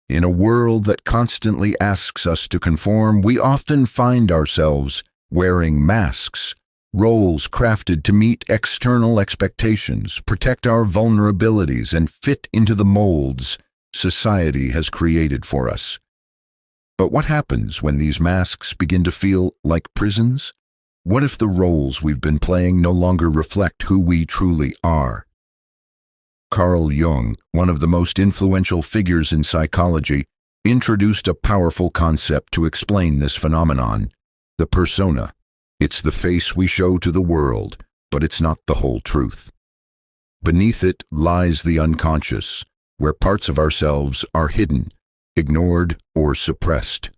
In a world that constantly asks us to conform, we often find ourselves wearing masks, roles crafted to meet external expectations, protect our vulnerabilities, and fit into the molds society has created for us. But what happens when these masks begin to feel like prisons? What if the roles we've been playing no longer reflect who we truly are? Carl Jung, one of the most influential figures in psychology, introduced a powerful concept to explain this phenomenon: the persona. It's the face we show to the world, but it's not the whole truth. Beneath it lies the unconscious, where parts of ourselves are hidden, ignored, or suppressed.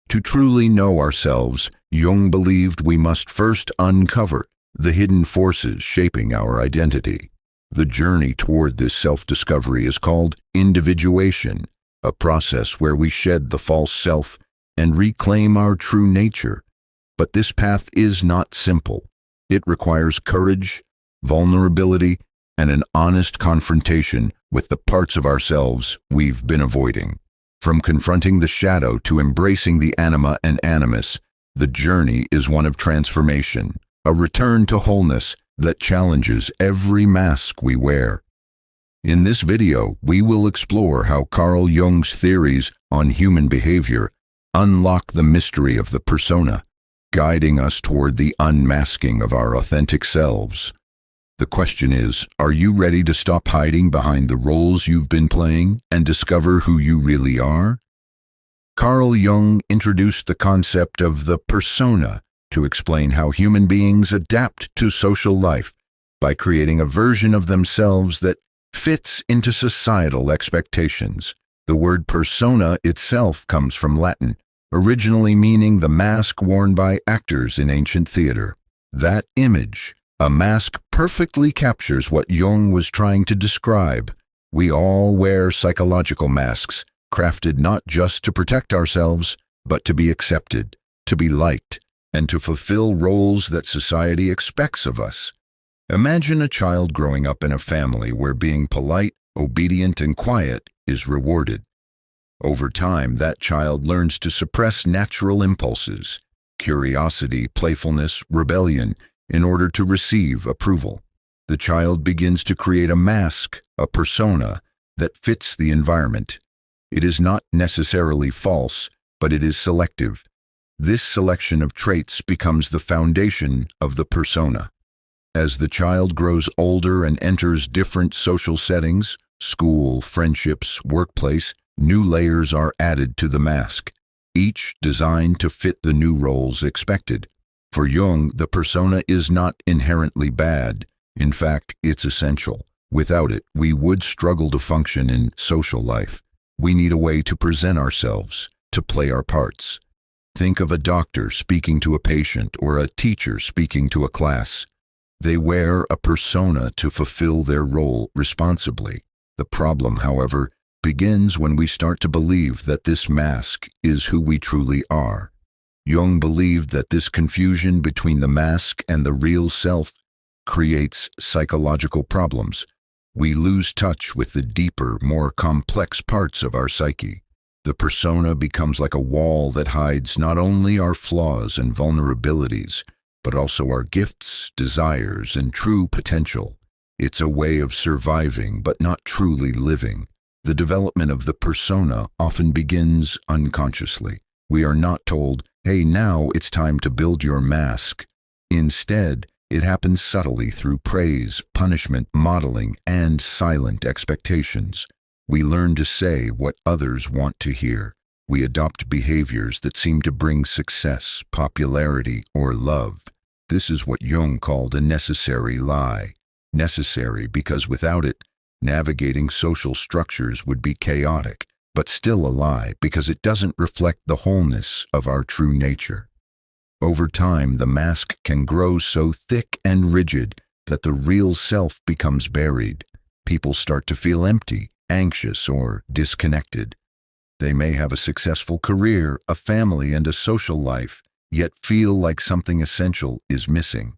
To truly know ourselves, Jung believed we must first uncover the hidden forces shaping our identity. The journey toward this self-discovery is called individuation, a process where we shed the false self and reclaim our true nature. But this path is not simple. It requires courage, vulnerability, and an honest confrontation with the parts of ourselves we've been avoiding. From confronting the shadow to embracing the anima and animus, the journey is one of transformation, a return to wholeness that challenges every mask we wear. In this video, we will explore how Carl Jung's theories on human behavior unlock the mystery of the persona, guiding us toward the unmasking of our authentic selves. The question is, are you ready to stop hiding behind the roles you've been playing and discover who you really are? Carl Jung introduced the concept of the persona to explain how human beings adapt to social life by creating a version of themselves that fits into societal expectations. The word persona itself comes from Latin, originally meaning the mask worn by actors in ancient theater. That image, a mask, perfectly captures what Jung was trying to describe. We all wear psychological masks, crafted not just to protect ourselves, but to be accepted, to be liked, and to fulfill roles that society expects of us. Imagine a child growing up in a family where being polite, obedient, and quiet is rewarded. Over time, that child learns to suppress natural impulses, curiosity, playfulness, rebellion, in order to receive approval. The child begins to create a mask, a persona, that fits the environment. It is not necessarily false, but it is selective. This selection of traits becomes the foundation of the persona. As the child grows older and enters different social settings, school, friendships, workplace, new layers are added to the mask, each designed to fit the new roles expected. For Jung, the persona is not inherently bad. In fact, it's essential. Without it, we would struggle to function in social life. We need a way to present ourselves, to play our parts. Think of a doctor speaking to a patient or a teacher speaking to a class. They wear a persona to fulfill their role responsibly. The problem, however, begins when we start to believe that this mask is who we truly are. Jung believed that this confusion between the mask and the real self creates psychological problems. We lose touch with the deeper, more complex parts of our psyche. The persona becomes like a wall that hides not only our flaws and vulnerabilities, but also our gifts, desires, and true potential. It's a way of surviving, but not truly living. The development of the persona often begins unconsciously. We are not told, "Hey, now it's time to build your mask." Instead, it happens subtly through praise, punishment, modeling, and silent expectations. We learn to say what others want to hear. We adopt behaviors that seem to bring success, popularity, or love. This is what Jung called a necessary lie. Necessary because without it, navigating social structures would be chaotic, but still a lie because it doesn't reflect the wholeness of our true nature. Over time, the mask can grow so thick and rigid that the real self becomes buried. People start to feel empty, anxious, or disconnected. They may have a successful career, a family, and a social life, yet feel like something essential is missing.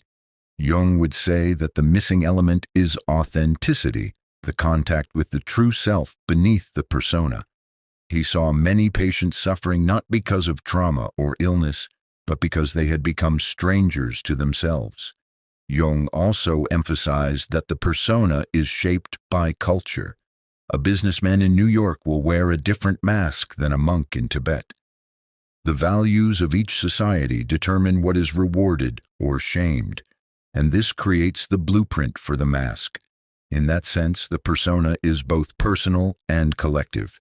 Jung would say that the missing element is authenticity, the contact with the true self beneath the persona. He saw many patients suffering not because of trauma or illness, but because they had become strangers to themselves. Jung also emphasized that the persona is shaped by culture. A businessman in New York will wear a different mask than a monk in Tibet. The values of each society determine what is rewarded or shamed, and this creates the blueprint for the mask. In that sense, the persona is both personal and collective.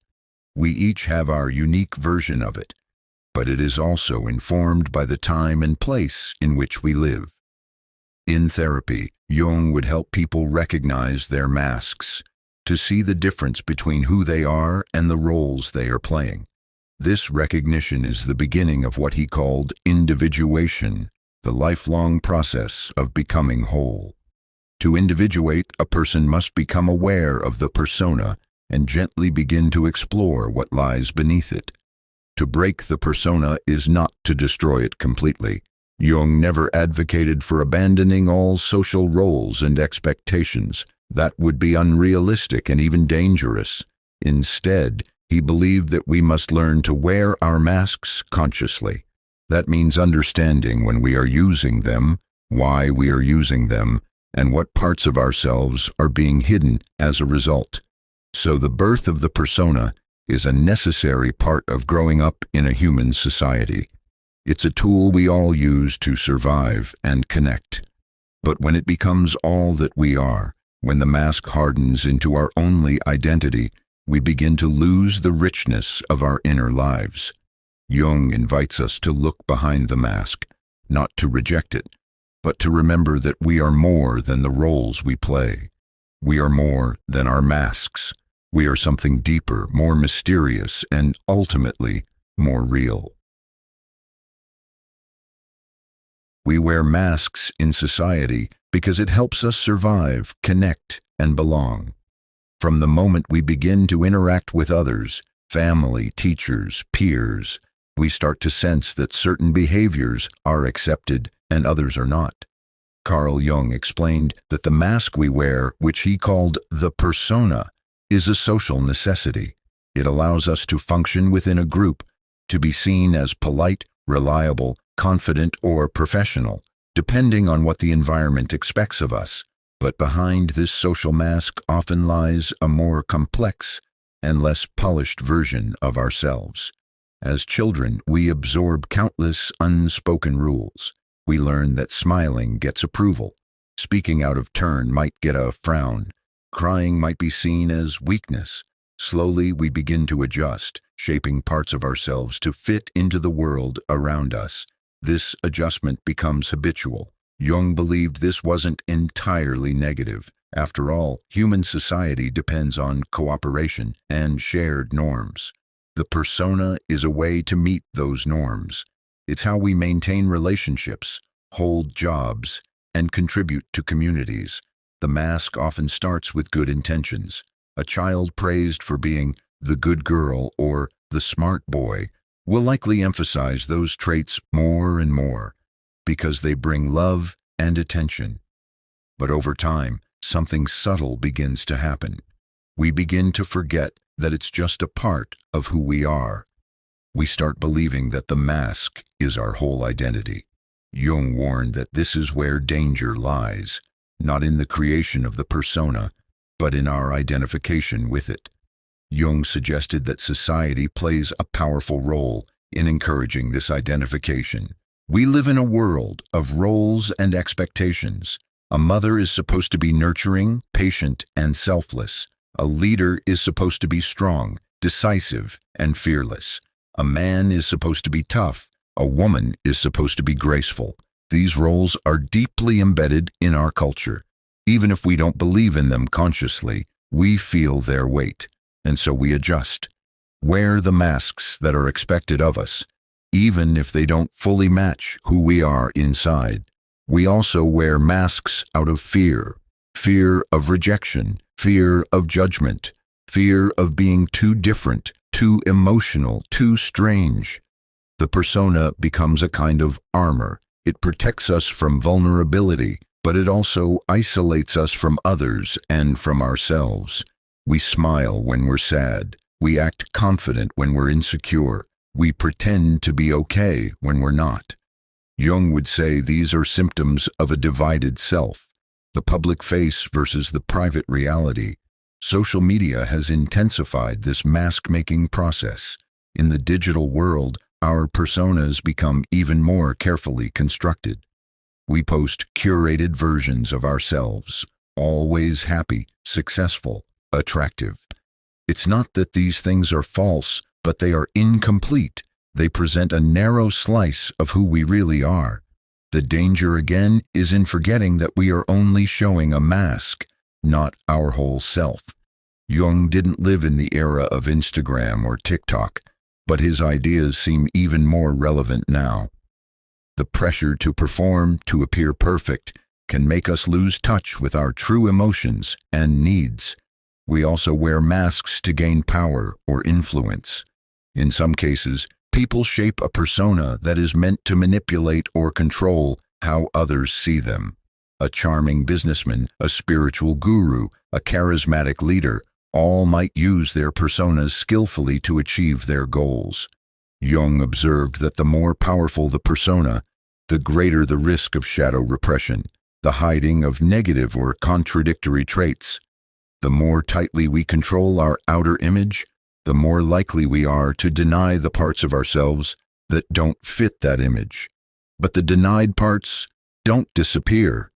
We each have our unique version of it, but it is also informed by the time and place in which we live. In therapy, Jung would help people recognize their masks, to see the difference between who they are and the roles they are playing. This recognition is the beginning of what he called individuation, the lifelong process of becoming whole. To individuate, a person must become aware of the persona and gently begin to explore what lies beneath it. To break the persona is not to destroy it completely. Jung never advocated for abandoning all social roles and expectations. That would be unrealistic and even dangerous. Instead, he believed that we must learn to wear our masks consciously. That means understanding when we are using them, why we are using them, and what parts of ourselves are being hidden as a result. So the birth of the persona is a necessary part of growing up in a human society. It's a tool we all use to survive and connect. But when it becomes all that we are, when the mask hardens into our only identity, we begin to lose the richness of our inner lives. Jung invites us to look behind the mask, not to reject it, but to remember that we are more than the roles we play. We are more than our masks. We are something deeper, more mysterious, and ultimately more real. We wear masks in society because it helps us survive, connect, and belong. From the moment we begin to interact with others, family, teachers, peers, we start to sense that certain behaviors are accepted and others are not. Carl Jung explained that the mask we wear, which he called the persona, is a social necessity. It allows us to function within a group, to be seen as polite, reliable, confident, or professional, depending on what the environment expects of us. But behind this social mask often lies a more complex and less polished version of ourselves. As children, we absorb countless unspoken rules. We learn that smiling gets approval, speaking out of turn might get a frown, crying might be seen as weakness. Slowly, we begin to adjust, shaping parts of ourselves to fit into the world around us. This adjustment becomes habitual. Jung believed this wasn't entirely negative. After all, human society depends on cooperation and shared norms. The persona is a way to meet those norms. It's how we maintain relationships, hold jobs, and contribute to communities. The mask often starts with good intentions. A child praised for being the good girl or the smart boy will likely emphasize those traits more and more because they bring love and attention. But over time, something subtle begins to happen. We begin to forget that it's just a part of who we are. We start believing that the mask is our whole identity. Jung warned that this is where danger lies, not in the creation of the persona, but in our identification with it. Jung suggested that society plays a powerful role in encouraging this identification. We live in a world of roles and expectations. A mother is supposed to be nurturing, patient, and selfless. A leader is supposed to be strong, decisive, and fearless. A man is supposed to be tough. A woman is supposed to be graceful. These roles are deeply embedded in our culture. Even if we don't believe in them consciously, we feel their weight, and so we adjust. Wear the masks that are expected of us, even if they don't fully match who we are inside. We also wear masks out of fear. Fear of rejection, fear of judgment, fear of being too different, too emotional, too strange. The persona becomes a kind of armor. It protects us from vulnerability, but it also isolates us from others and from ourselves. We smile when we're sad. We act confident when we're insecure. We pretend to be okay when we're not. Jung would say these are symptoms of a divided self, the public face versus the private reality. Social media has intensified this mask-making process. In the digital world, our personas become even more carefully constructed. We post curated versions of ourselves, always happy, successful, attractive. It's not that these things are false, but they are incomplete. They present a narrow slice of who we really are. The danger, again, is in forgetting that we are only showing a mask, not our whole self. Jung didn't live in the era of Instagram or TikTok, but his ideas seem even more relevant now. The pressure to perform, to appear perfect, can make us lose touch with our true emotions and needs. We also wear masks to gain power or influence. In some cases, people shape a persona that is meant to manipulate or control how others see them. A charming businessman, a spiritual guru, a charismatic leader, all might use their personas skillfully to achieve their goals. Jung observed that the more powerful the persona, the greater the risk of shadow repression, the hiding of negative or contradictory traits. The more tightly we control our outer image, the more likely we are to deny the parts of ourselves that don't fit that image. But the denied parts don't disappear.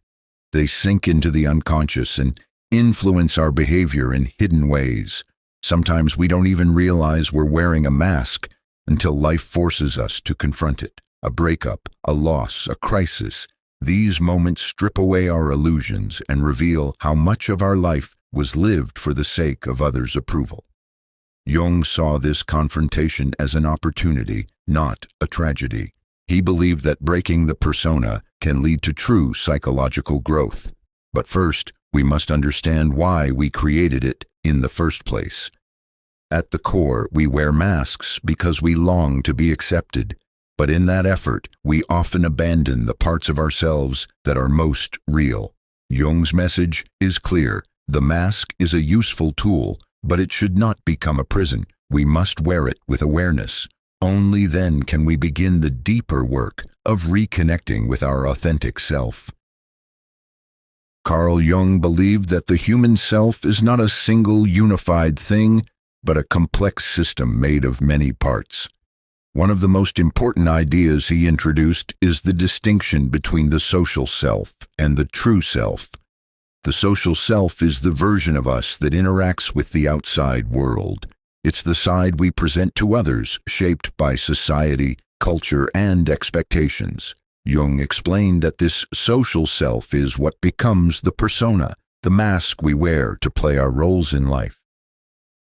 They sink into the unconscious and influence our behavior in hidden ways. Sometimes we don't even realize we're wearing a mask until life forces us to confront it. A breakup, a loss, a crisis. These moments strip away our illusions and reveal how much of our life was lived for the sake of others' approval. Jung saw this confrontation as an opportunity, not a tragedy. He believed that breaking the persona can lead to true psychological growth. But first, we must understand why we created it in the first place. At the core, we wear masks because we long to be accepted. But in that effort, we often abandon the parts of ourselves that are most real. Jung's message is clear. The mask is a useful tool, but it should not become a prison. We must wear it with awareness. Only then can we begin the deeper work of reconnecting with our authentic self. Carl Jung believed that the human self is not a single unified thing, but a complex system made of many parts. One of the most important ideas he introduced is the distinction between the social self and the true self. The social self is the version of us that interacts with the outside world. It's the side we present to others, shaped by society, culture, and expectations. Jung explained that this social self is what becomes the persona, the mask we wear to play our roles in life.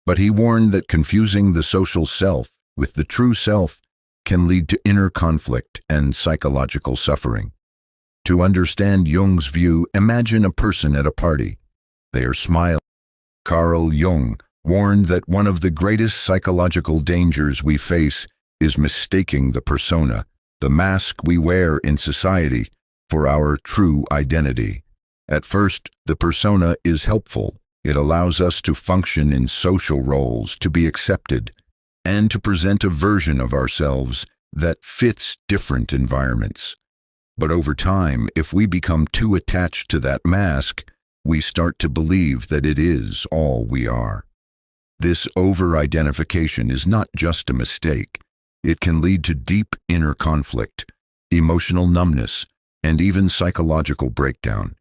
But he warned that confusing the social self with the true self can lead to inner conflict and psychological suffering. To understand Jung's view, imagine a person at a party. They are smiling. Carl Jung warned that one of the greatest psychological dangers we face is mistaking the persona, the mask we wear in society, for our true identity. At first, the persona is helpful. It allows us to function in social roles, to be accepted, and to present a version of ourselves that fits different environments. But over time, if we become too attached to that mask, we start to believe that it is all we are. This over-identification is not just a mistake. It can lead to deep inner conflict, emotional numbness, and even psychological breakdown.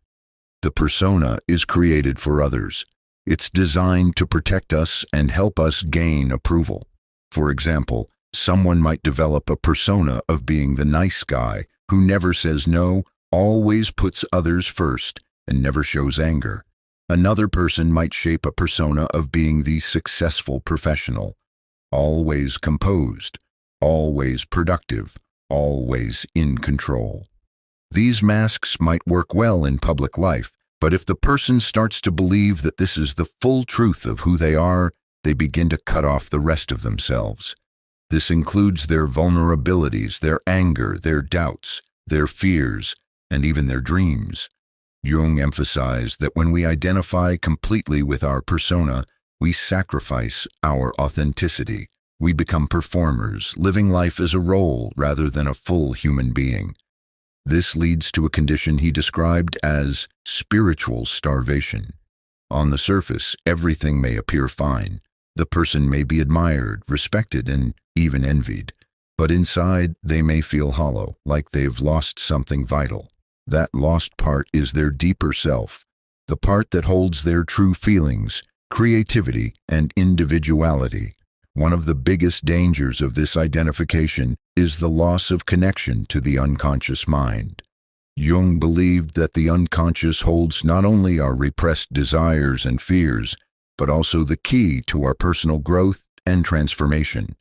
The persona is created for others. It's designed to protect us and help us gain approval. For example, someone might develop a persona of being the nice guy who never says no, always puts others first, and never shows anger. Another person might shape a persona of being the successful professional, always composed, always productive, always in control. These masks might work well in public life, but if the person starts to believe that this is the full truth of who they are, they begin to cut off the rest of themselves. This includes their vulnerabilities, their anger, their doubts, their fears, and even their dreams. Jung emphasized that when we identify completely with our persona, We sacrifice our authenticity. We become performers, living life as a role rather than a full human being. This leads to a condition he described as spiritual starvation. On the surface, everything may appear fine. The person may be admired, respected, and even envied. But inside, they may feel hollow, like they've lost something vital. That lost part is their deeper self, the part that holds their true feelings, creativity, and individuality. One of the biggest dangers of this identification is the loss of connection to the unconscious mind. Jung believed that the unconscious holds not only our repressed desires and fears, but also the key to our personal growth and transformation.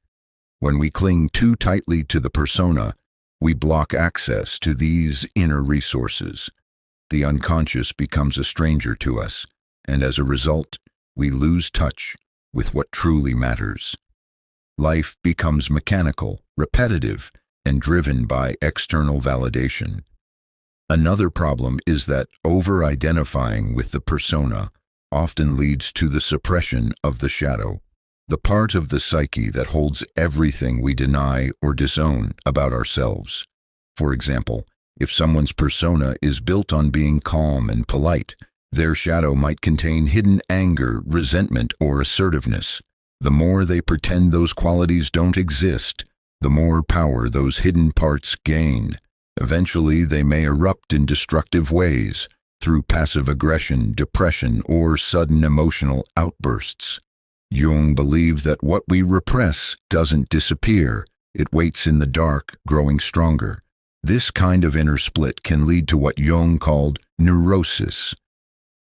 When we cling too tightly to the persona, we block access to these inner resources. The unconscious becomes a stranger to us, and as a result, we lose touch with what truly matters. Life becomes mechanical, repetitive, and driven by external validation. Another problem is that over-identifying with the persona often leads to the suppression of the shadow, the part of the psyche that holds everything we deny or disown about ourselves. For example, if someone's persona is built on being calm and polite, their shadow might contain hidden anger, resentment, or assertiveness. The more they pretend those qualities don't exist, the more power those hidden parts gain. Eventually, they may erupt in destructive ways through passive aggression, depression, or sudden emotional outbursts. Jung believed that what we repress doesn't disappear. It waits in the dark, growing stronger. This kind of inner split can lead to what Jung called neurosis.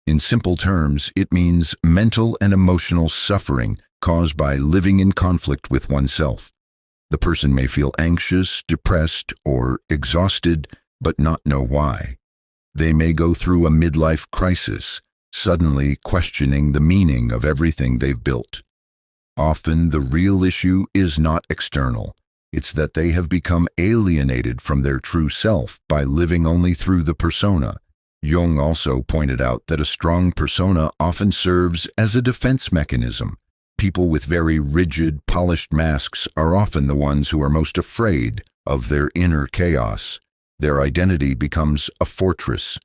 In simple terms, it means mental and emotional suffering caused by living in conflict with oneself. The person may feel anxious, depressed, or exhausted, but not know why. They may go through a midlife crisis, suddenly questioning the meaning of everything they've built. Often, the real issue is not external. It's that they have become alienated from their true self by living only through the persona. Jung also pointed out that a strong persona often serves as a defense mechanism. People with very rigid, polished masks are often the ones who are most afraid of their inner chaos. Their identity becomes a fortress,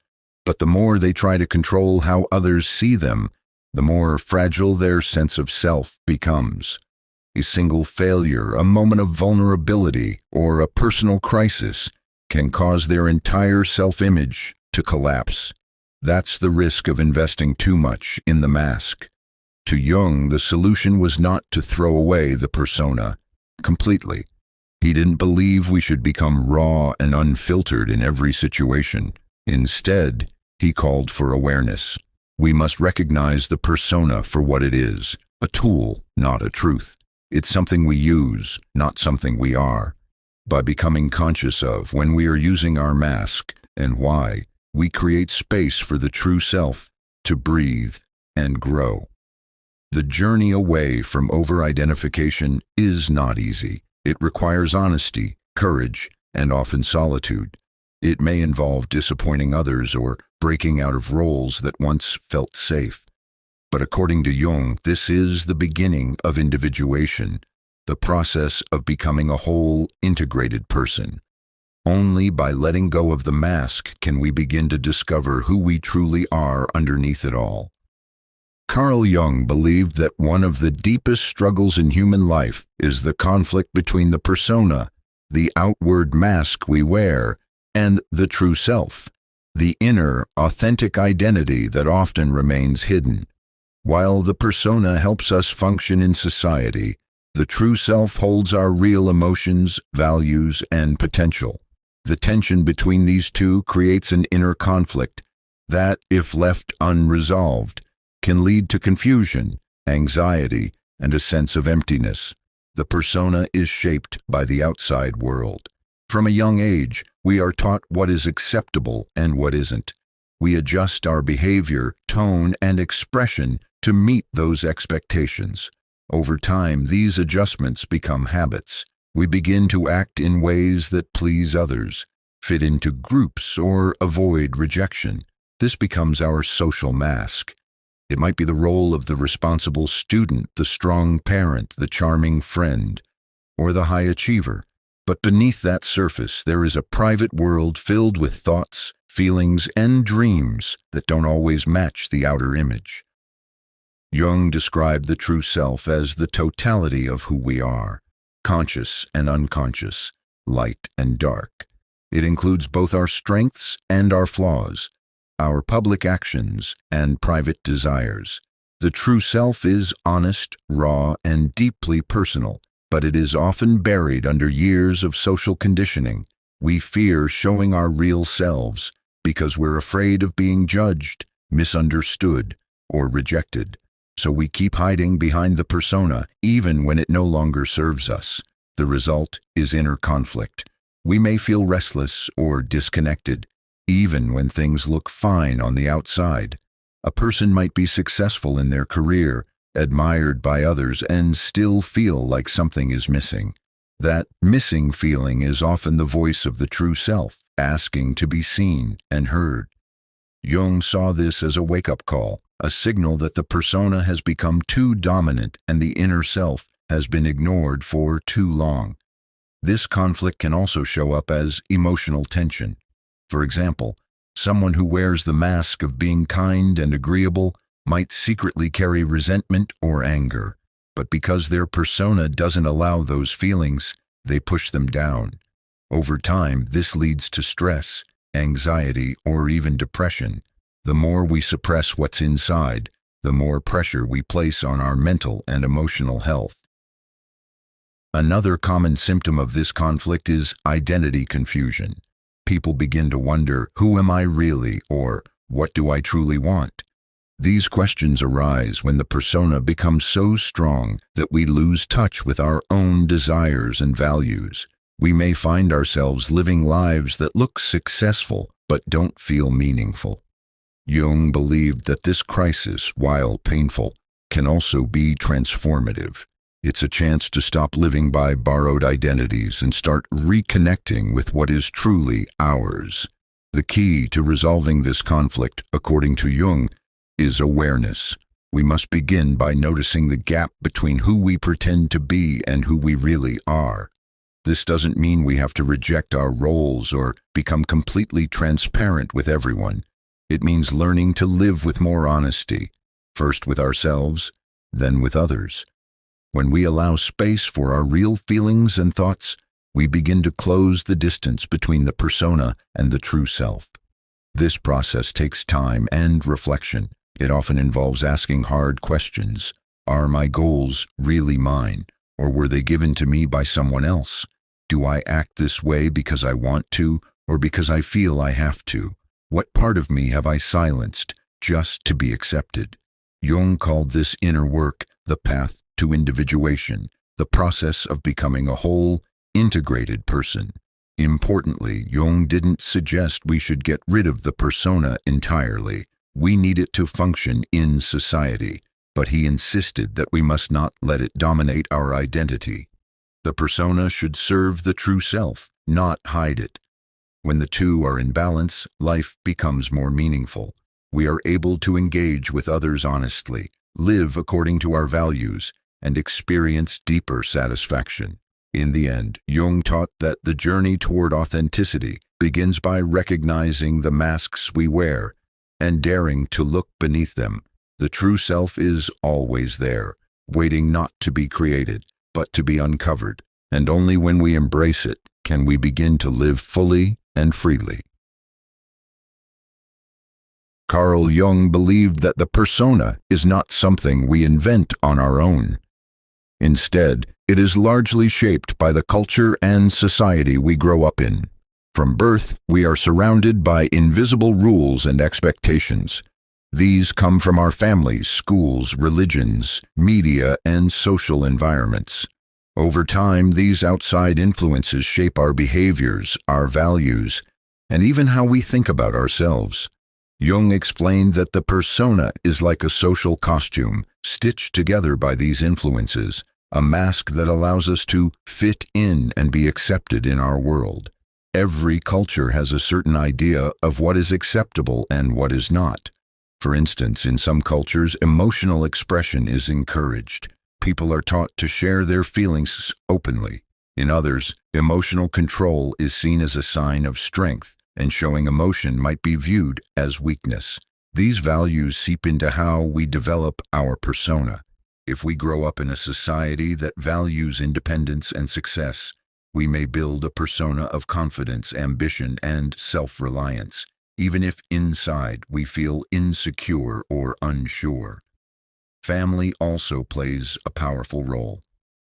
but the more they try to control how others see them, the more fragile their sense of self becomes. A single failure, a moment of vulnerability, or a personal crisis can cause their entire self-image to collapse. That's the risk of investing too much in the mask. To Jung, the solution was not to throw away the persona completely. He didn't believe we should become raw and unfiltered in every situation. Instead, he called for awareness. We must recognize the persona for what it is, a tool, not a truth. It's something we use, not something we are. By becoming conscious of when we are using our mask and why, we create space for the true self to breathe and grow. The journey away from over-identification is not easy. It requires honesty, courage, and often solitude. It may involve disappointing others or breaking out of roles that once felt safe. But according to Jung, this is the beginning of individuation, the process of becoming a whole, integrated person. Only by letting go of the mask can we begin to discover who we truly are underneath it all. Carl Jung believed that one of the deepest struggles in human life is the conflict between the persona, the outward mask we wear, and the true self, the inner, authentic identity that often remains hidden. While the persona helps us function in society, the true self holds our real emotions, values, and potential. The tension between these two creates an inner conflict that, if left unresolved, can lead to confusion, anxiety, and a sense of emptiness. The persona is shaped by the outside world. From a young age, we are taught what is acceptable and what isn't. We adjust our behavior, tone, and expression to meet those expectations. Over time, these adjustments become habits. We begin to act in ways that please others, fit into groups, or avoid rejection. This becomes our social mask. It might be the role of the responsible student, the strong parent, the charming friend, or the high achiever. But beneath that surface, there is a private world filled with thoughts, feelings, and dreams that don't always match the outer image. Jung described the true self as the totality of who we are, conscious and unconscious, light and dark. It includes both our strengths and our flaws, our public actions and private desires. The true self is honest, raw, and deeply personal, but it is often buried under years of social conditioning. We fear showing our real selves because we're afraid of being judged, misunderstood, or rejected. So we keep hiding behind the persona, even when it no longer serves us. The result is inner conflict. We may feel restless or disconnected, even when things look fine on the outside. A person might be successful in their career, admired by others, and still feel like something is missing. That missing feeling is often the voice of the true self, asking to be seen and heard. Jung saw this as a wake-up call, a signal that the persona has become too dominant and the inner self has been ignored for too long. This conflict can also show up as emotional tension. For example, someone who wears the mask of being kind and agreeable might secretly carry resentment or anger, but because their persona doesn't allow those feelings, they push them down. Over time, this leads to stress, anxiety, or even depression. The more we suppress what's inside, the more pressure we place on our mental and emotional health. Another common symptom of this conflict is identity confusion. People begin to wonder, who am I really, or what do I truly want? These questions arise when the persona becomes so strong that we lose touch with our own desires and values. We may find ourselves living lives that look successful but don't feel meaningful. Jung believed that this crisis, while painful, can also be transformative. It's a chance to stop living by borrowed identities and start reconnecting with what is truly ours. The key to resolving this conflict, according to Jung, is awareness. We must begin by noticing the gap between who we pretend to be and who we really are. This doesn't mean we have to reject our roles or become completely transparent with everyone. It means learning to live with more honesty, first with ourselves, then with others. When we allow space for our real feelings and thoughts, we begin to close the distance between the persona and the true self. This process takes time and reflection. It often involves asking hard questions. Are my goals really mine, or were they given to me by someone else? Do I act this way because I want to, or because I feel I have to? What part of me have I silenced just to be accepted? Jung called this inner work the path to individuation, the process of becoming a whole, integrated person. Importantly, Jung didn't suggest we should get rid of the persona entirely. We need it to function in society, but he insisted that we must not let it dominate our identity. The persona should serve the true self, not hide it. When the two are in balance, life becomes more meaningful. We are able to engage with others honestly, live according to our values, and experience deeper satisfaction. In the end, Jung taught that the journey toward authenticity begins by recognizing the masks we wear and daring to look beneath them. The true self is always there, waiting not to be created, but to be uncovered. And only when we embrace it can we begin to live fully and freely. Carl Jung believed that the persona is not something we invent on our own. Instead, it is largely shaped by the culture and society we grow up in. From birth, we are surrounded by invisible rules and expectations. These come from our families, schools, religions, media, and social environments. Over time, these outside influences shape our behaviors, our values, and even how we think about ourselves. Jung explained that the persona is like a social costume, stitched together by these influences, a mask that allows us to fit in and be accepted in our world. Every culture has a certain idea of what is acceptable and what is not. For instance, in some cultures, emotional expression is encouraged. People are taught to share their feelings openly. In others, emotional control is seen as a sign of strength, and showing emotion might be viewed as weakness. These values seep into how we develop our persona. If we grow up in a society that values independence and success, we may build a persona of confidence, ambition, and self-reliance, even if inside we feel insecure or unsure. Family also plays a powerful role.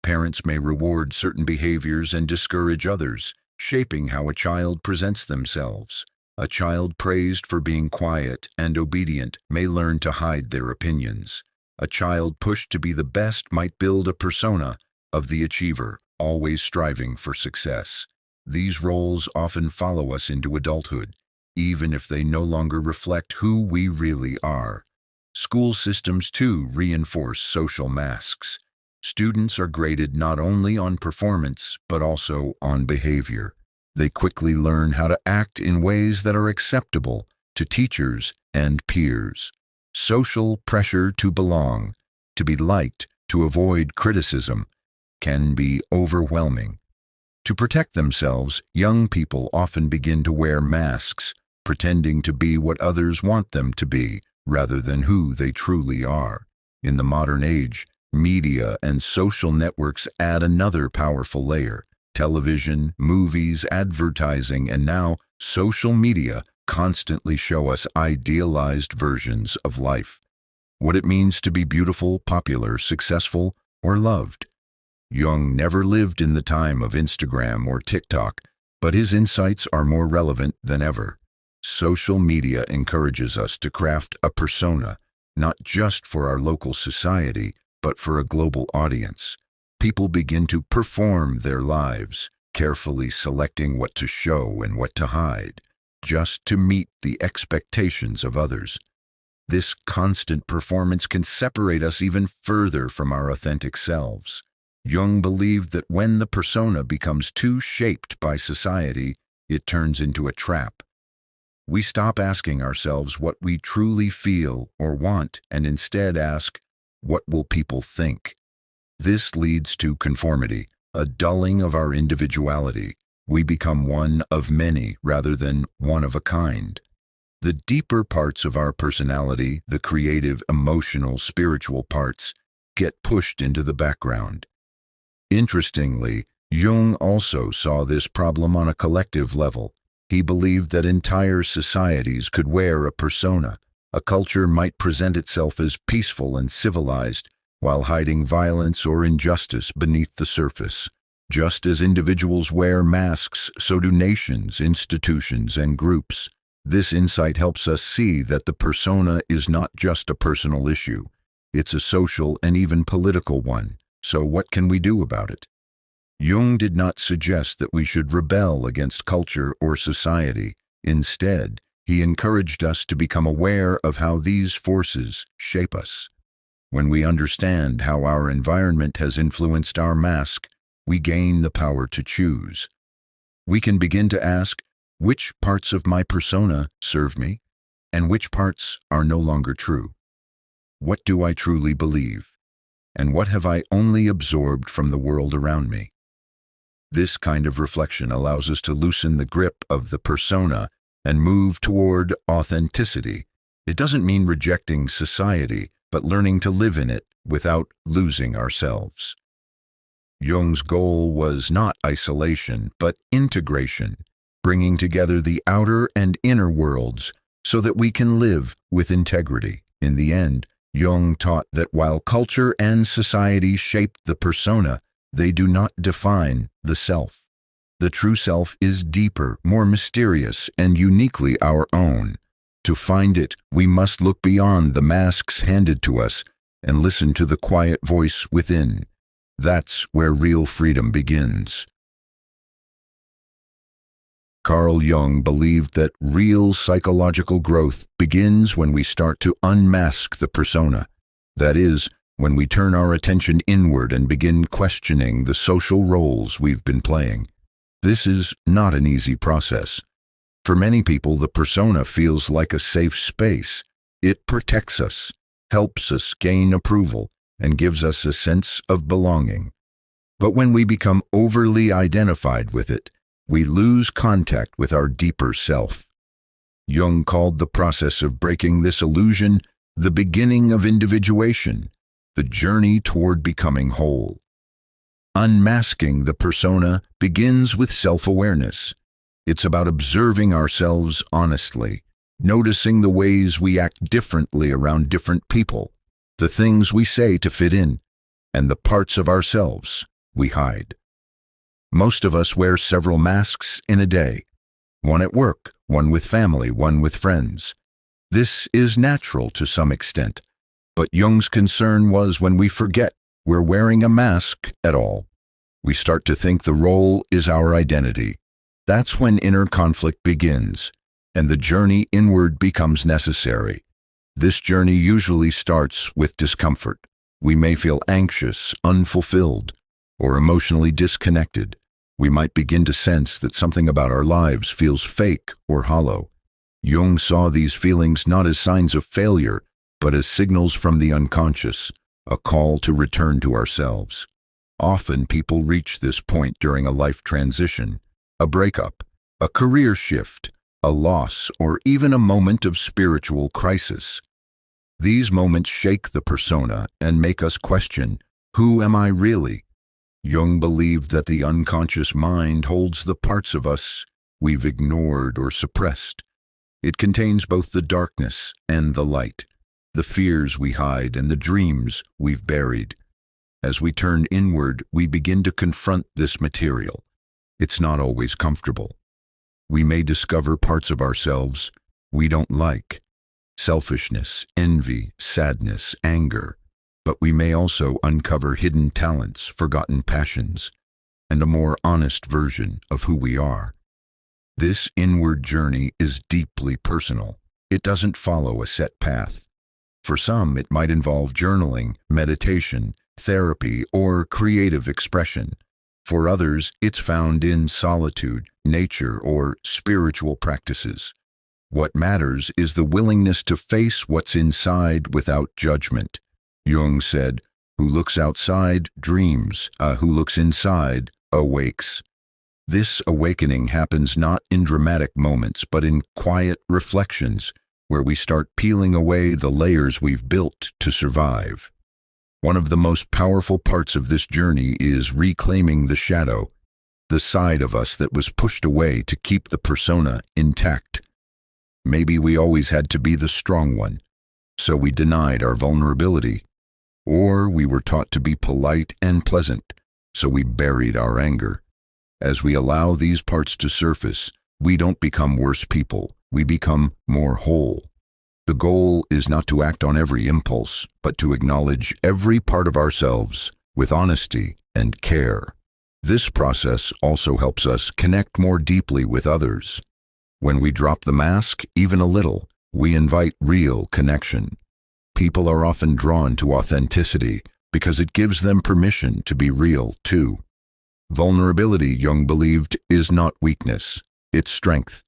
Parents may reward certain behaviors and discourage others, shaping how a child presents themselves. A child praised for being quiet and obedient may learn to hide their opinions. A child pushed to be the best might build a persona of the achiever, always striving for success. These roles often follow us into adulthood, even if they no longer reflect who we really are. School systems, too, reinforce social masks. Students are graded not only on performance, but also on behavior. They quickly learn how to act in ways that are acceptable to teachers and peers. Social pressure to belong, to be liked, to avoid criticism, can be overwhelming. To protect themselves, young people often begin to wear masks, pretending to be what others want them to be, rather than who they truly are. In the modern age, media and social networks add another powerful layer. Television, movies, advertising, and now social media constantly show us idealized versions of life. What it means to be beautiful, popular, successful, or loved. Jung never lived in the time of Instagram or TikTok, but his insights are more relevant than ever. Social media encourages us to craft a persona, not just for our local society, but for a global audience. People begin to perform their lives, carefully selecting what to show and what to hide, just to meet the expectations of others. This constant performance can separate us even further from our authentic selves. Jung believed that when the persona becomes too shaped by society, it turns into a trap. We stop asking ourselves what we truly feel or want and instead ask, what will people think? This leads to conformity, a dulling of our individuality. We become one of many rather than one of a kind. The deeper parts of our personality, the creative, emotional, spiritual parts, get pushed into the background. Interestingly, Jung also saw this problem on a collective level. He believed that entire societies could wear a persona. A culture might present itself as peaceful and civilized, while hiding violence or injustice beneath the surface. Just as individuals wear masks, so do nations, institutions, and groups. This insight helps us see that the persona is not just a personal issue. It's a social and even political one. So what can we do about it? Jung did not suggest that we should rebel against culture or society. Instead, he encouraged us to become aware of how these forces shape us. When we understand how our environment has influenced our mask, we gain the power to choose. We can begin to ask, which parts of my persona serve me, and which parts are no longer true? What do I truly believe? And what have I only absorbed from the world around me? This kind of reflection allows us to loosen the grip of the persona and move toward authenticity. It doesn't mean rejecting society, but learning to live in it without losing ourselves. Jung's goal was not isolation, but integration, bringing together the outer and inner worlds so that we can live with integrity. In the end, Jung taught that while culture and society shape the persona, they do not define the self. The true self is deeper, more mysterious, and uniquely our own. To find it, we must look beyond the masks handed to us and listen to the quiet voice within. That's where real freedom begins. Carl Jung believed that real psychological growth begins when we start to unmask the persona. That is, when we turn our attention inward and begin questioning the social roles we've been playing. This is not an easy process. For many people, the persona feels like a safe space. It protects us, helps us gain approval, and gives us a sense of belonging. But when we become overly identified with it, we lose contact with our deeper self. Jung called the process of breaking this illusion the beginning of individuation, the journey toward becoming whole. Unmasking the persona begins with self-awareness. It's about observing ourselves honestly, noticing the ways we act differently around different people, the things we say to fit in, and the parts of ourselves we hide. Most of us wear several masks in a day, one at work, one with family, one with friends. This is natural to some extent, but Jung's concern was when we forget we're wearing a mask at all. We start to think the role is our identity. That's when inner conflict begins, and the journey inward becomes necessary. This journey usually starts with discomfort. We may feel anxious, unfulfilled, or emotionally disconnected. We might begin to sense that something about our lives feels fake or hollow. Jung saw these feelings not as signs of failure, but as signals from the unconscious, a call to return to ourselves. Often people reach this point during a life transition, a breakup, a career shift, a loss, or even a moment of spiritual crisis. These moments shake the persona and make us question, who am I really? Jung believed that the unconscious mind holds the parts of us we've ignored or suppressed. It contains both the darkness and the light, the fears we hide and the dreams we've buried. As we turn inward, we begin to confront this material. It's not always comfortable. We may discover parts of ourselves we don't like, selfishness, envy, sadness, anger. But we may also uncover hidden talents, forgotten passions, and a more honest version of who we are. This inward journey is deeply personal. It doesn't follow a set path. For some, it might involve journaling, meditation, therapy, or creative expression. For others, it's found in solitude, nature, or spiritual practices. What matters is the willingness to face what's inside without judgment. Jung said, "Who looks outside dreams, who looks inside awakes." This awakening happens not in dramatic moments, but in quiet reflections, where we start peeling away the layers we've built to survive. One of the most powerful parts of this journey is reclaiming the shadow, the side of us that was pushed away to keep the persona intact. Maybe we always had to be the strong one, so we denied our vulnerability. Or we were taught to be polite and pleasant, so we buried our anger. As we allow these parts to surface, we don't become worse people, we become more whole. The goal is not to act on every impulse, but to acknowledge every part of ourselves with honesty and care. This process also helps us connect more deeply with others. When we drop the mask, even a little, we invite real connection. People are often drawn to authenticity because it gives them permission to be real, too. Vulnerability, Jung believed, is not weakness, it's strength.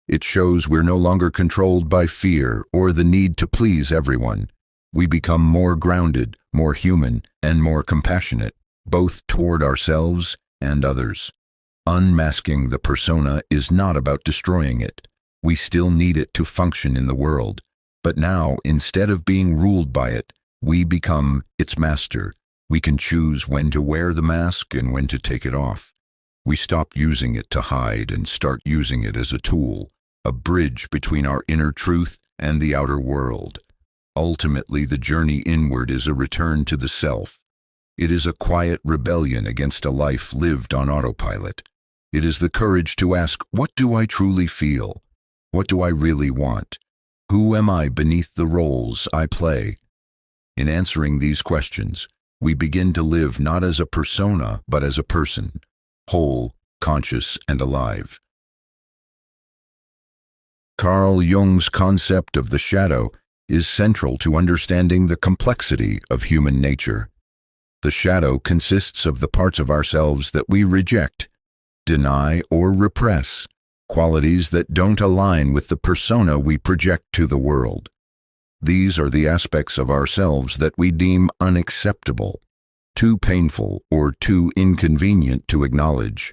It shows we're no longer controlled by fear or the need to please everyone. We become more grounded, more human, and more compassionate, both toward ourselves and others. Unmasking the persona is not about destroying it. We still need it to function in the world. But now, instead of being ruled by it, we become its master. We can choose when to wear the mask and when to take it off. We stop using it to hide and start using it as a tool, a bridge between our inner truth and the outer world. Ultimately, the journey inward is a return to the self. It is a quiet rebellion against a life lived on autopilot. It is the courage to ask, what do I truly feel? What do I really want? Who am I beneath the roles I play? In answering these questions, we begin to live not as a persona, but as a person, whole, conscious, and alive. Carl Jung's concept of the shadow is central to understanding the complexity of human nature. The shadow consists of the parts of ourselves that we reject, deny, or repress, qualities that don't align with the persona we project to the world. These are the aspects of ourselves that we deem unacceptable, too painful, or too inconvenient to acknowledge.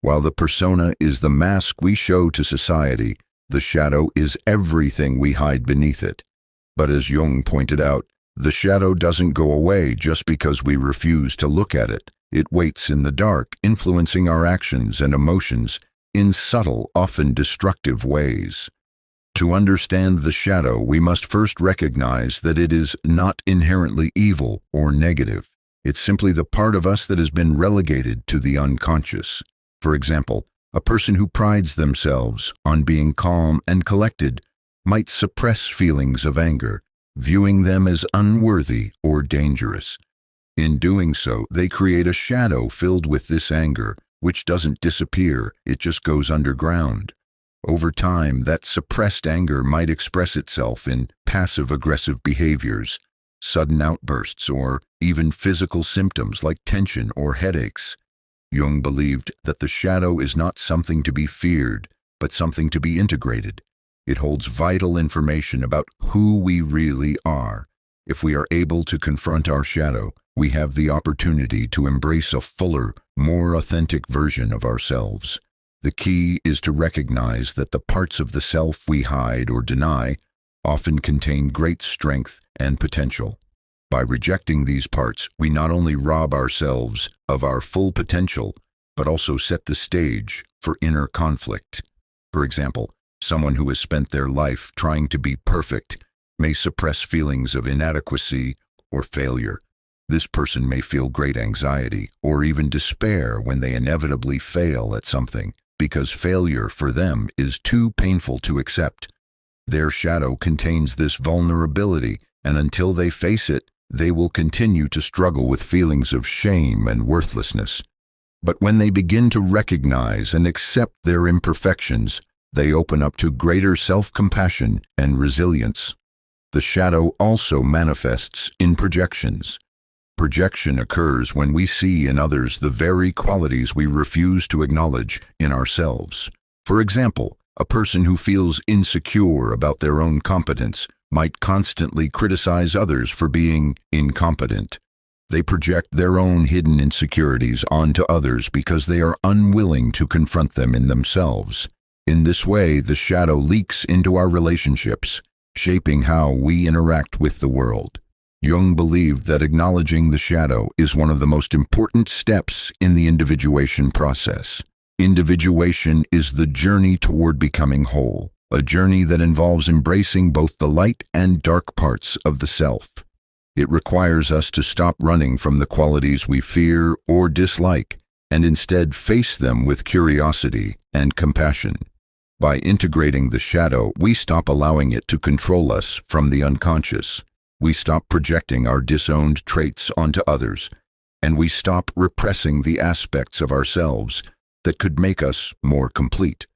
While the persona is the mask we show to society, the shadow is everything we hide beneath it. But as Jung pointed out, the shadow doesn't go away just because we refuse to look at it. It waits in the dark, influencing our actions and emotions in subtle, often destructive ways. To understand the shadow, we must first recognize that it is not inherently evil or negative. It's simply the part of us that has been relegated to the unconscious. For example, a person who prides themselves on being calm and collected might suppress feelings of anger, viewing them as unworthy or dangerous. In doing so, they create a shadow filled with this anger, which doesn't disappear, it just goes underground. Over time, that suppressed anger might express itself in passive-aggressive behaviors, sudden outbursts, or even physical symptoms like tension or headaches. Jung believed that the shadow is not something to be feared, but something to be integrated. It holds vital information about who we really are. If we are able to confront our shadow, we have the opportunity to embrace a fuller, more authentic version of ourselves. The key is to recognize that the parts of the self we hide or deny often contain great strength and potential. By rejecting these parts, we not only rob ourselves of our full potential, but also set the stage for inner conflict. For example, someone who has spent their life trying to be perfect may suppress feelings of inadequacy or failure. This person may feel great anxiety or even despair when they inevitably fail at something, because failure for them is too painful to accept. Their shadow contains this vulnerability, and until they face it, they will continue to struggle with feelings of shame and worthlessness. But when they begin to recognize and accept their imperfections, they open up to greater self-compassion and resilience. The shadow also manifests in projections. Projection occurs when we see in others the very qualities we refuse to acknowledge in ourselves. For example, a person who feels insecure about their own competence might constantly criticize others for being incompetent. They project their own hidden insecurities onto others because they are unwilling to confront them in themselves. In this way, the shadow leaks into our relationships, shaping how we interact with the world. Jung believed that acknowledging the shadow is one of the most important steps in the individuation process. Individuation is the journey toward becoming whole, a journey that involves embracing both the light and dark parts of the self. It requires us to stop running from the qualities we fear or dislike, and instead face them with curiosity and compassion. By integrating the shadow, we stop allowing it to control us from the unconscious. We stop projecting our disowned traits onto others, and we stop repressing the aspects of ourselves that could make us more complete.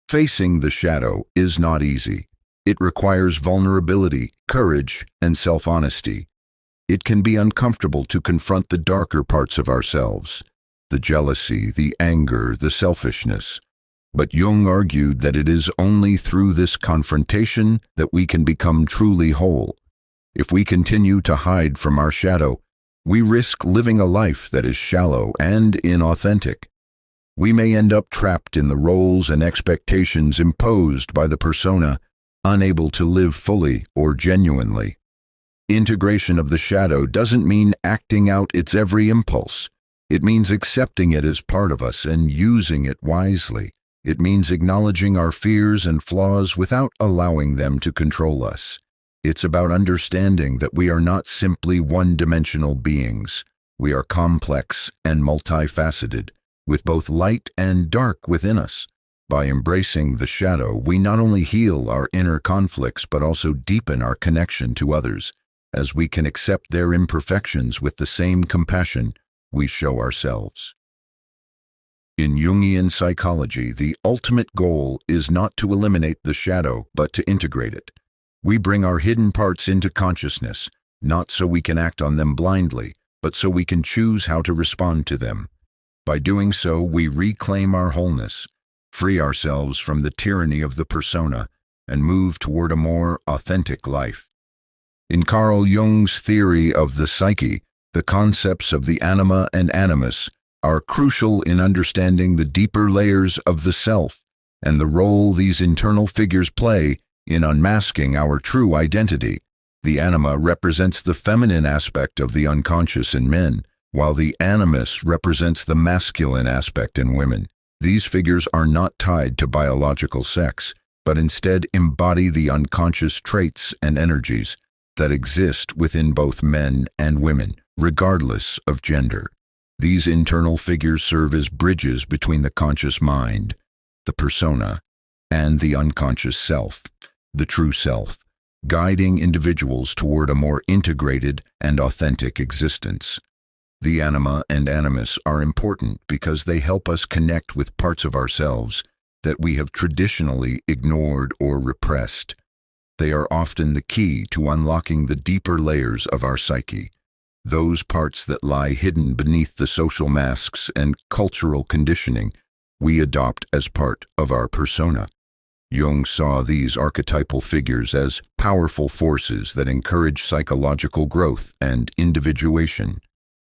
Facing the shadow is not easy. It requires vulnerability, courage, and self-honesty. It can be uncomfortable to confront the darker parts of ourselves, the jealousy, the anger, the selfishness. But Jung argued that it is only through this confrontation that we can become truly whole. If we continue to hide from our shadow, we risk living a life that is shallow and inauthentic. We may end up trapped in the roles and expectations imposed by the persona, unable to live fully or genuinely. Integration of the shadow doesn't mean acting out its every impulse. It means accepting it as part of us and using it wisely. It means acknowledging our fears and flaws without allowing them to control us. It's about understanding that we are not simply one-dimensional beings. We are complex and multifaceted, with both light and dark within us. By embracing the shadow, we not only heal our inner conflicts but also deepen our connection to others, as we can accept their imperfections with the same compassion we show ourselves. In Jungian psychology, the ultimate goal is not to eliminate the shadow, but to integrate it. We bring our hidden parts into consciousness, not so we can act on them blindly, but so we can choose how to respond to them. By doing so, we reclaim our wholeness, free ourselves from the tyranny of the persona, and move toward a more authentic life. In Carl Jung's theory of the psyche, the concepts of the anima and animus are crucial in understanding the deeper layers of the self and the role these internal figures play in unmasking our true identity. The anima represents the feminine aspect of the unconscious in men, while the animus represents the masculine aspect in women. These figures are not tied to biological sex, but instead embody the unconscious traits and energies that exist within both men and women, regardless of gender. These internal figures serve as bridges between the conscious mind, the persona, and the unconscious self, the true self, guiding individuals toward a more integrated and authentic existence. The anima and animus are important because they help us connect with parts of ourselves that we have traditionally ignored or repressed. They are often the key to unlocking the deeper layers of our psyche, those parts that lie hidden beneath the social masks and cultural conditioning we adopt as part of our persona. Jung saw these archetypal figures as powerful forces that encourage psychological growth and individuation.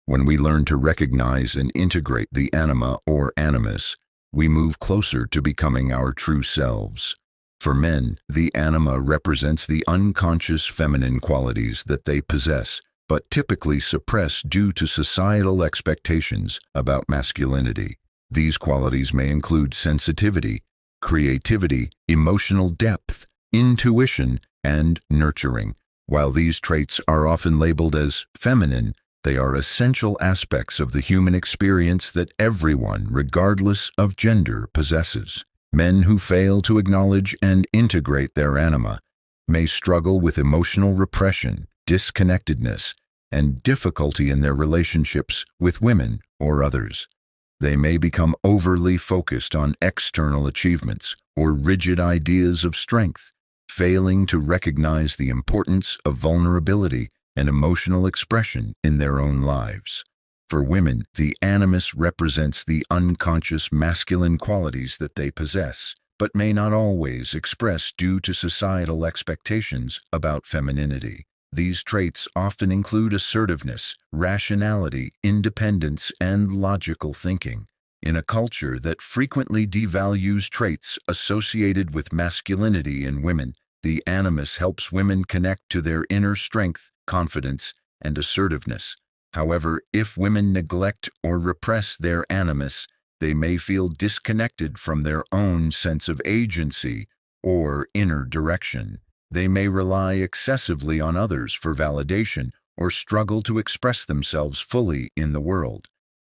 When we learn to recognize and integrate the anima or animus, we move closer to becoming our true selves. For men, the anima represents the unconscious feminine qualities that they possess, but typically suppress due to societal expectations about masculinity. These qualities may include sensitivity, creativity, emotional depth, intuition, and nurturing. While these traits are often labeled as feminine, they are essential aspects of the human experience that everyone, regardless of gender, possesses. Men who fail to acknowledge and integrate their anima may struggle with emotional repression, disconnectedness, and difficulty in their relationships with women or others. They may become overly focused on external achievements or rigid ideas of strength, failing to recognize the importance of vulnerability and emotional expression in their own lives. For women, the animus represents the unconscious masculine qualities that they possess, but may not always express due to societal expectations about femininity. These traits often include assertiveness, rationality, independence, and logical thinking. In a culture that frequently devalues traits associated with masculinity in women, the animus helps women connect to their inner strength, confidence, and assertiveness. However, if women neglect or repress their animus, they may feel disconnected from their own sense of agency or inner direction. They may rely excessively on others for validation or struggle to express themselves fully in the world.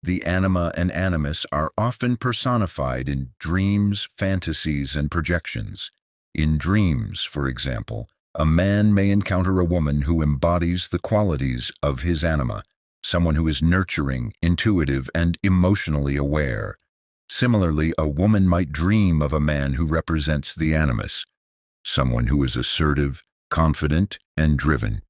The anima and animus are often personified in dreams, fantasies, and projections. In dreams, for example, a man may encounter a woman who embodies the qualities of his anima, someone who is nurturing, intuitive, and emotionally aware. Similarly, a woman might dream of a man who represents the animus, someone who is assertive, confident, and driven.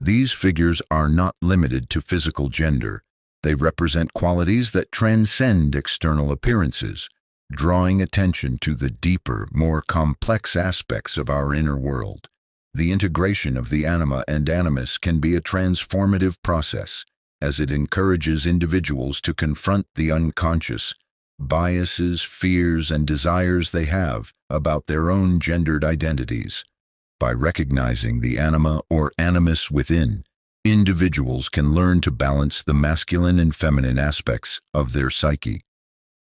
These figures are not limited to physical gender. They represent qualities that transcend external appearances, drawing attention to the deeper, more complex aspects of our inner world. The integration of the anima and animus can be a transformative process, as it encourages individuals to confront the unconscious biases, fears, and desires they have about their own gendered identities. By recognizing the anima or animus within, individuals can learn to balance the masculine and feminine aspects of their psyche,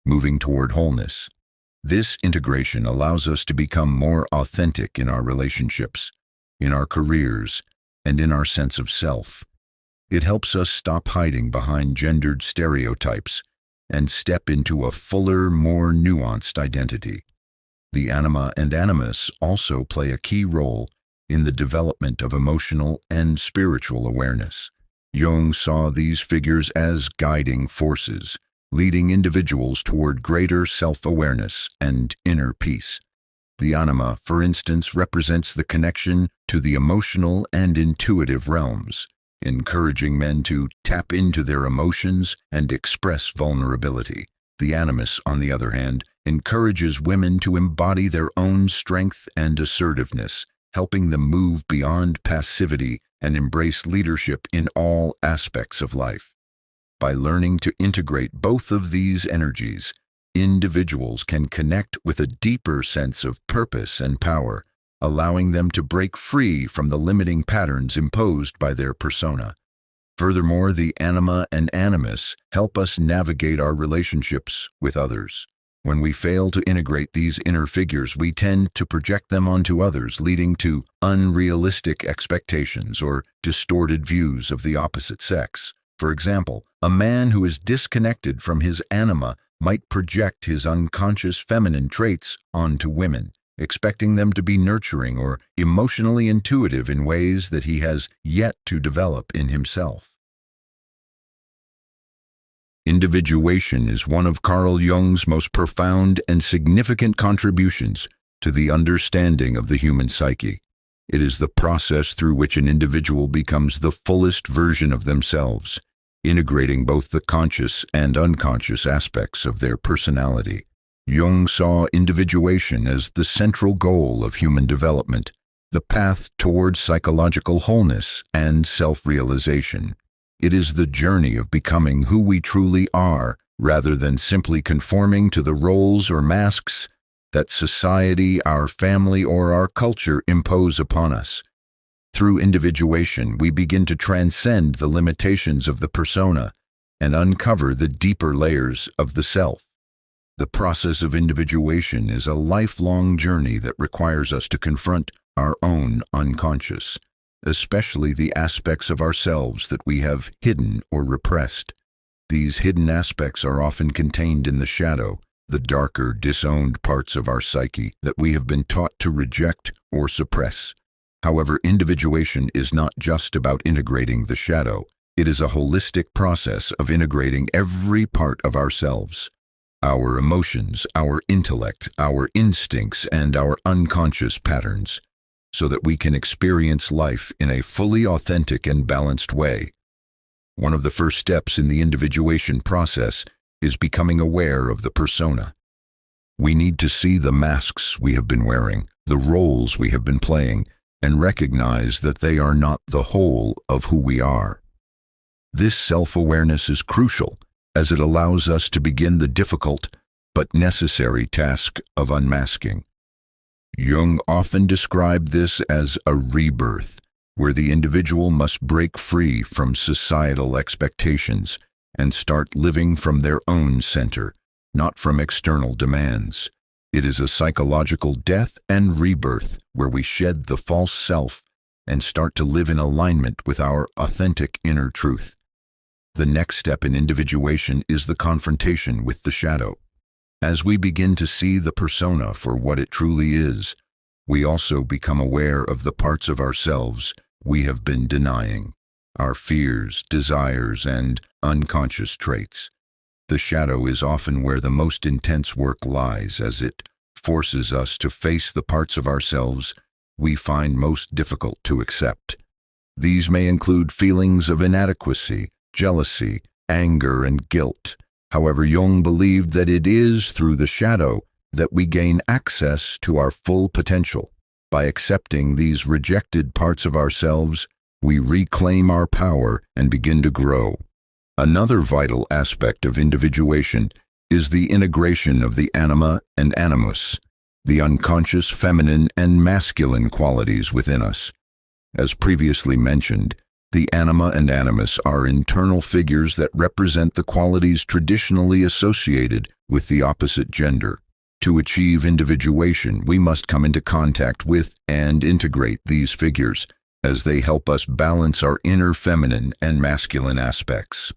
moving toward wholeness. This integration allows us to become more authentic in our relationships, in our careers, and in our sense of self. It helps us stop hiding behind gendered stereotypes and step into a fuller, more nuanced identity. The anima and animus also play a key role in the development of emotional and spiritual awareness. Jung saw these figures as guiding forces, leading individuals toward greater self-awareness and inner peace. The anima, for instance, represents the connection to the emotional and intuitive realms, encouraging men to tap into their emotions and express vulnerability. The animus, on the other hand, encourages women to embody their own strength and assertiveness, helping them move beyond passivity and embrace leadership in all aspects of life. By learning to integrate both of these energies, individuals can connect with a deeper sense of purpose and power, allowing them to break free from the limiting patterns imposed by their persona. Furthermore, the Anima and Animus help us navigate our relationships with others. When we fail to integrate these inner figures, we tend to project them onto others, leading to unrealistic expectations or distorted views of the opposite sex. For example, a man who is disconnected from his anima might project his unconscious feminine traits onto women, expecting them to be nurturing or emotionally intuitive in ways that he has yet to develop in himself. Individuation is one of Carl Jung's most profound and significant contributions to the understanding of the human psyche. It is the process through which an individual becomes the fullest version of themselves, integrating both the conscious and unconscious aspects of their personality. Jung saw individuation as the central goal of human development, the path towards psychological wholeness and self-realization. It is the journey of becoming who we truly are, rather than simply conforming to the roles or masks that society, our family, or our culture impose upon us. Through individuation, we begin to transcend the limitations of the persona and uncover the deeper layers of the self. The process of individuation is a lifelong journey that requires us to confront our own unconscious, especially the aspects of ourselves that we have hidden or repressed. These hidden aspects are often contained in the shadow, the darker, disowned parts of our psyche that we have been taught to reject or suppress. However, individuation is not just about integrating the shadow. It is a holistic process of integrating every part of ourselves. Our emotions, our intellect, our instincts, and our unconscious patterns, so that we can experience life in a fully authentic and balanced way. One of the first steps in the individuation process is becoming aware of the persona. We need to see the masks we have been wearing, the roles we have been playing, and recognize that they are not the whole of who we are. This self-awareness is crucial, as it allows us to begin the difficult but necessary task of unmasking. Jung often described this as a rebirth, where the individual must break free from societal expectations and start living from their own center, not from external demands. It is a psychological death and rebirth where we shed the false self and start to live in alignment with our authentic inner truth. The next step in individuation is the confrontation with the shadow. As we begin to see the persona for what it truly is, we also become aware of the parts of ourselves we have been denying, our fears, desires, and unconscious traits. The shadow is often where the most intense work lies, as it forces us to face the parts of ourselves we find most difficult to accept. These may include feelings of inadequacy, jealousy, anger, and guilt. However, Jung believed that it is through the shadow that we gain access to our full potential. By accepting these rejected parts of ourselves, we reclaim our power and begin to grow. Another vital aspect of individuation is the integration of the Anima and Animus, the unconscious feminine and masculine qualities within us. As previously mentioned, the Anima and Animus are internal figures that represent the qualities traditionally associated with the opposite gender. To achieve individuation, we must come into contact with and integrate these figures, as they help us balance our inner feminine and masculine aspects.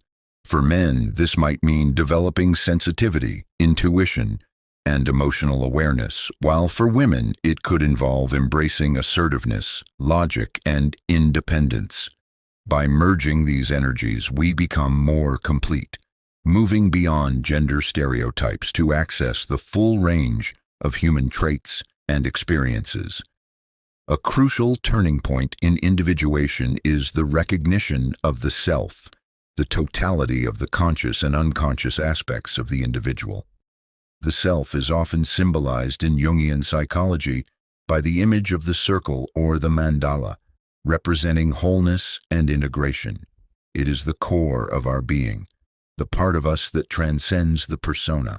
For men, this might mean developing sensitivity, intuition, and emotional awareness, while for women, it could involve embracing assertiveness, logic, and independence. By merging these energies, we become more complete, moving beyond gender stereotypes to access the full range of human traits and experiences. A crucial turning point in individuation is the recognition of the self, the totality of the conscious and unconscious aspects of the individual. The self is often symbolized in Jungian psychology by the image of the circle or the mandala, representing wholeness and integration. It is the core of our being, the part of us that transcends the persona,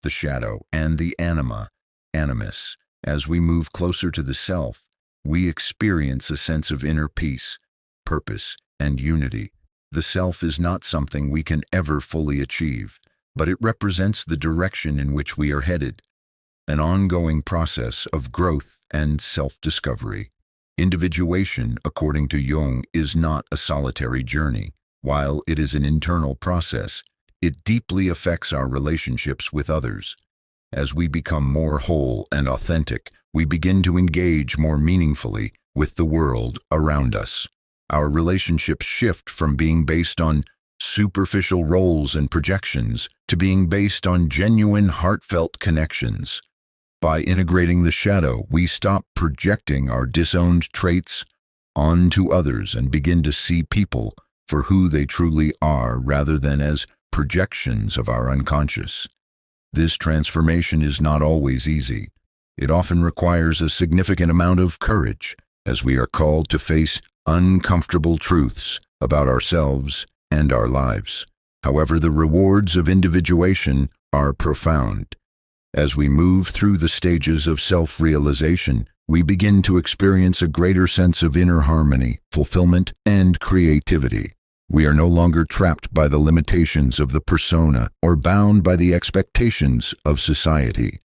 the shadow, and the anima, animus. As we move closer to the self, we experience a sense of inner peace, purpose, and unity. The self is not something we can ever fully achieve, but it represents the direction in which we are headed, an ongoing process of growth and self-discovery. Individuation, according to Jung, is not a solitary journey. While it is an internal process, it deeply affects our relationships with others. As we become more whole and authentic, we begin to engage more meaningfully with the world around us. Our relationships shift from being based on superficial roles and projections to being based on genuine, heartfelt connections. By integrating the shadow, we stop projecting our disowned traits onto others and begin to see people for who they truly are rather than as projections of our unconscious. This transformation is not always easy. It often requires a significant amount of courage, as we are called to face uncomfortable truths about ourselves and our lives. However, the rewards of individuation are profound. As we move through the stages of self-realization, we begin to experience a greater sense of inner harmony, fulfillment, and creativity. We are no longer trapped by the limitations of the persona or bound by the expectations of society.